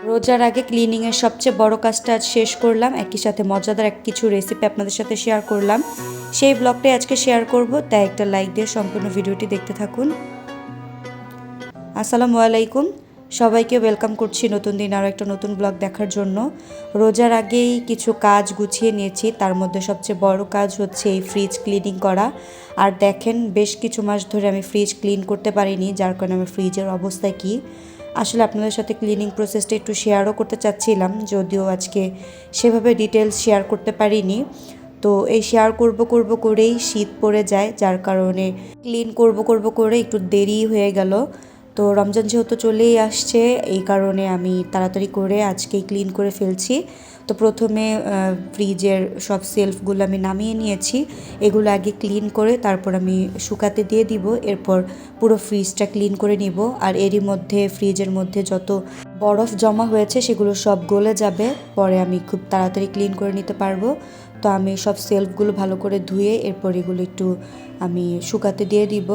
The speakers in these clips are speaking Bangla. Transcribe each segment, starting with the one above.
রোজার আগে ক্লিনিংয়ের সবচেয়ে বড় কাজটা আজ শেষ করলাম, একই সাথে মজাদার কিছু রেসিপি আপনাদের সাথে শেয়ার করলাম। সেই ব্লগটাই আজকে শেয়ার করব, তাই একটা লাইক দিয়ে সম্পূর্ণ ভিডিওটি দেখতে থাকুন। আসসালামু আলাইকুম, সবাইকে ওয়েলকাম করছি নতুন দিন আরও একটা নতুন ব্লগ দেখার জন্য। রোজার আগেই কিছু কাজ গুছিয়ে নিয়েছি, তার মধ্যে সবচেয়ে বড় কাজ হচ্ছে এই ফ্রিজ ক্লিনিং করা। আর দেখেন বেশ কিছু মাস ধরে আমি ফ্রিজ ক্লিন করতে পারিনি, যার কারণে আমার ফ্রিজের অবস্থা কী। আসলে আপনাদের সাথে ক্লিনিং প্রসেসটা একটু শেয়ারও করতে চাচ্ছিলাম, যদিও আজকে সেভাবে ডিটেলস শেয়ার করতে পারিনি। তো এই শেয়ার করব করেই শীত পড়ে যায়, যার কারণে ক্লিন করব করে একটু দেরি হয়ে গেল। তো রমজান যেহেতু চলেই আসছে, এই কারণে আমি তাড়াতাড়ি করে আজকেই ক্লিন করে ফেলছি। তো প্রথমে ফ্রিজের সব সেলফগুলো আমি নামিয়ে নিয়েছি, এগুলো আগে ক্লিন করে তারপর আমি শুকাতে দিয়ে দিব, এরপর পুরো ফ্রিজটা ক্লিন করে নিব। আর এরই মধ্যে ফ্রিজের মধ্যে যত বরফ জমা হয়েছে সেগুলো সব গলে যাবে, পরে আমি খুব তাড়াতাড়ি ক্লিন করে নিতে পারবো। তো আমি সব সেলফগুলো ভালো করে ধুয়ে এরপর এগুলো একটু আমি শুকাতে দিয়ে দিব।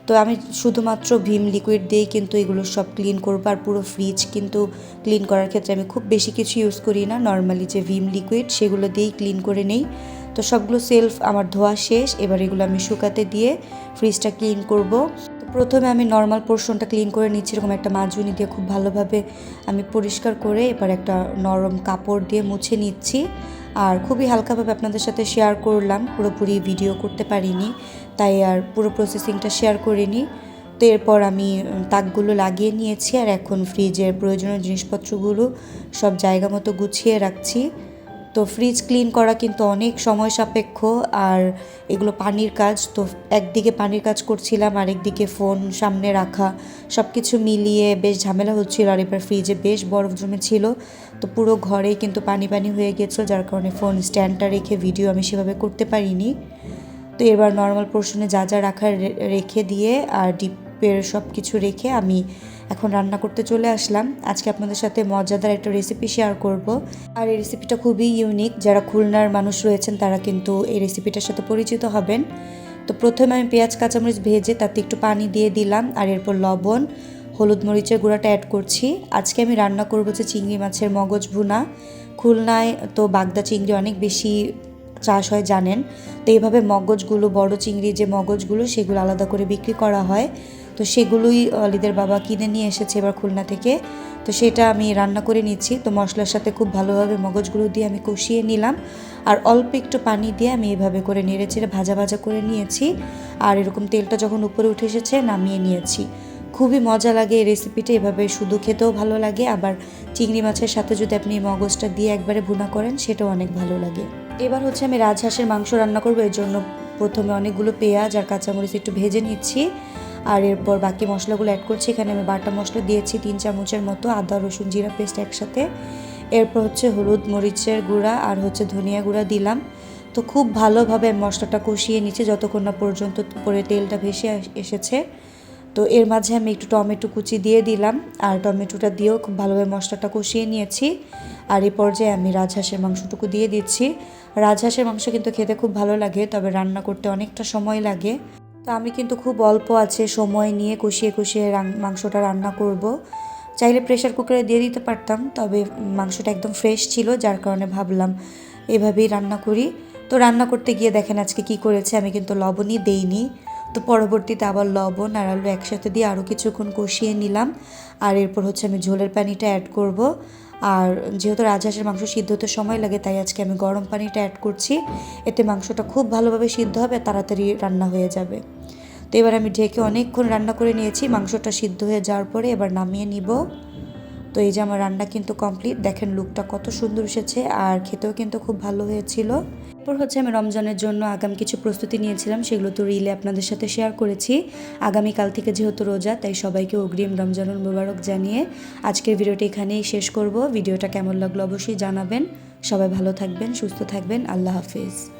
তো আমি শুধুমাত্র ভিম লিকুইড দিয়েই কিন্তু এগুলো সব ক্লিন করবো। আর পুরো ফ্রিজ কিন্তু ক্লিন করার ক্ষেত্রে আমি খুব বেশি কিছু ইউজ করি না, নর্মালি যে ভিম লিকুইড সেগুলো দিয়েই ক্লিন করে নেই। তো সবগুলো সেলফ আমার ধোয়া শেষ, এবার এগুলো আমি শুকাতে দিয়ে ফ্রিজটা ক্লিন করব। তো প্রথমে আমি নর্মাল পোর্শনটা ক্লিন করে নিচ্ছি, এরকম একটা মাজুনি দিয়ে খুব ভালোভাবে আমি পরিষ্কার করে এবার একটা নরম কাপড় দিয়ে মুছে নিচ্ছি। আর খুবই হালকাভাবে আপনাদের সাথে শেয়ার করলাম, পুরোপুরি ভিডিও করতে পারিনি, তাই আর পুরো প্রসেসিংটা শেয়ার করিনি। তো এরপর আমি তাকগুলো লাগিয়ে নিয়েছি, আর এখন ফ্রিজের প্রয়োজনীয় জিনিসপত্রগুলো সব জায়গা মতো গুছিয়ে রাখছি। তো ফ্রিজ ক্লিন করা কিন্তু অনেক সময় সাপেক্ষ, আর এগুলো পানির কাজ। তো একদিকে পানির কাজ করছিলাম, আর একদিকে ফোন সামনে রাখা, সব কিছু মিলিয়ে বেশ ঝামেলা হচ্ছিল। আর এবার ফ্রিজে বেশ বরফ জমেছিল, তো পুরো ঘরেই কিন্তু পানি পানি হয়ে গেছিলো, যার কারণে ফোন স্ট্যান্ডটা রেখে ভিডিও আমি সেভাবে করতে পারিনি। তো এবার নর্মাল পোর্শনে যা যা রাখার রেখে দিয়ে আর ডিপের সব কিছু রেখে আমি এখন রান্না করতে চলে আসলাম। আজকে আপনাদের সাথে মজাদার একটা রেসিপি শেয়ার করব, আর এই রেসিপিটা খুবই ইউনিক। যারা খুলনার মানুষ রয়েছেন তারা কিন্তু এই রেসিপিটার সাথে পরিচিত হবেন। তো প্রথমে আমি পেঁয়াজ কাঁচামরিচ ভেজে তাতে একটু পানি দিয়ে দিলাম, আর এরপর লবণ, হলুদ মরিচের গুঁড়াটা অ্যাড করছি। আজকে আমি রান্না করবো যে চিংড়ি মাছের মগজ ভুনা। খুলনায় তো বাগদা চিংড়ি অনেক বেশি চাষ হয় জানেন। তো এইভাবে মগজগুলো, বড় চিংড়ি যে মগজগুলো সেগুলো আলাদা করে বিক্রি করা হয়। তো সেগুলোই অলিদের বাবা কিনে নিয়ে এসেছে এবার খুলনা থেকে। তো সেটা আমি রান্না করে নিচ্ছি। তো মশলার সাথে খুব ভালোভাবে মগজগুলো দিয়ে আমি কষিয়ে নিলাম, আর অল্প একটু পানি দিয়ে আমি এইভাবে করে নেড়ে চেড়ে ভাজা ভাজা করে নিয়েছি। আর এরকম তেলটা যখন উপরে উঠে এসেছে নামিয়ে নিয়েছি। খুবই মজা লাগে এই রেসিপিটা, এভাবে শুধু খেতেও ভালো লাগে, আবার চিংড়ি মাছের সাথে যদি আপনি মগজটা দিয়ে একবারে ভুনা করেন সেটাও অনেক ভালো লাগে। এবার হচ্ছে আমি রাজহাঁসের মাংস রান্না করবো, এর জন্য প্রথমে অনেকগুলো পেঁয়াজ আর কাঁচামরিচ একটু ভেজে নিচ্ছি, আর এরপর বাকি মশলাগুলো অ্যাড করছি। এখানে আমি বাটা মশলা দিয়েছি 3 চামচের মতো, আদা রসুন জিরা পেস্ট একসাথে। এরপর হচ্ছে হলুদ মরিচের গুঁড়া আর হচ্ছে ধনিয়া গুঁড়া দিলাম। তো খুব ভালোভাবে মশলাটা কষিয়ে নিচ্ছে যতক্ষণ না পর্যন্ত উপরে তেলটা ভেসে এসেছে। তো এর মাঝে আমি একটু টমেটো কুচি দিয়ে দিলাম, আর টমেটোটা দিয়েও খুব ভালোভাবে মশলাটা কষিয়ে নিয়েছি। আর এই পর্যায়ে আমি রাজহাঁসের মাংসটুকু দিয়ে দিচ্ছি। রাজহাঁসের মাংস কিন্তু খেতে খুব ভালো লাগে, তবে রান্না করতে অনেকটা সময় লাগে। তো আমি কিন্তু খুব অল্প আছে সময় নিয়ে কষিয়ে কষিয়ে মাংসটা রান্না করব। চাইলে প্রেশার কুকারে দিয়ে দিতে পারতাম, তবে মাংসটা একদম ফ্রেশ ছিল, যার কারণে ভাবলাম এভাবেই রান্না করি। তো রান্না করতে গিয়ে দেখেন আজকে কি করেছে, আমি কিন্তু লবণই দেইনি। তো পরবর্তীতে আবার লবণ আর আলু একসাথে দিয়ে আরও কিছুক্ষণ কষিয়ে নিলাম। আর এরপর হচ্ছে আমি ঝোলের পানিটা অ্যাড করব। আর যেহেতু রাজহাঁসের মাংস সিদ্ধ হতে সময় লাগে, তাই আজকে আমি গরম পানিটা অ্যাড করছি। এতে মাংসটা খুব ভালোভাবে সিদ্ধ হবে, তাড়াতাড়ি রান্না হয়ে যাবে। তো এবার আমি ঢেকে অনেকক্ষণ রান্না করে নিয়েছি। মাংসটা সিদ্ধ হয়ে যাওয়ার পরে এবার নামিয়ে নিব। তো এই যে আমার রান্না কিন্তু কমপ্লিট, দেখেন লুকটা কত সুন্দর এসেছে, আর খেতেও কিন্তু খুব ভালো হয়েছিল। এরপর হচ্ছে আমি রমজানের জন্য আগামী কিছু প্রস্তুতি নিয়েছিলাম, সেগুলো তো রিলে আপনাদের সাথে শেয়ার করেছি। আগামীকাল থেকে যেহেতু রোজা, তাই সবাইকে অগ্রিম রমজানুল মুবারক জানিয়ে আজকের ভিডিওটি এখানেই শেষ করব। ভিডিওটা কেমন লাগলো অবশ্যই জানাবেন। সবাই ভালো থাকবেন, সুস্থ থাকবেন। আল্লাহ হাফিজ।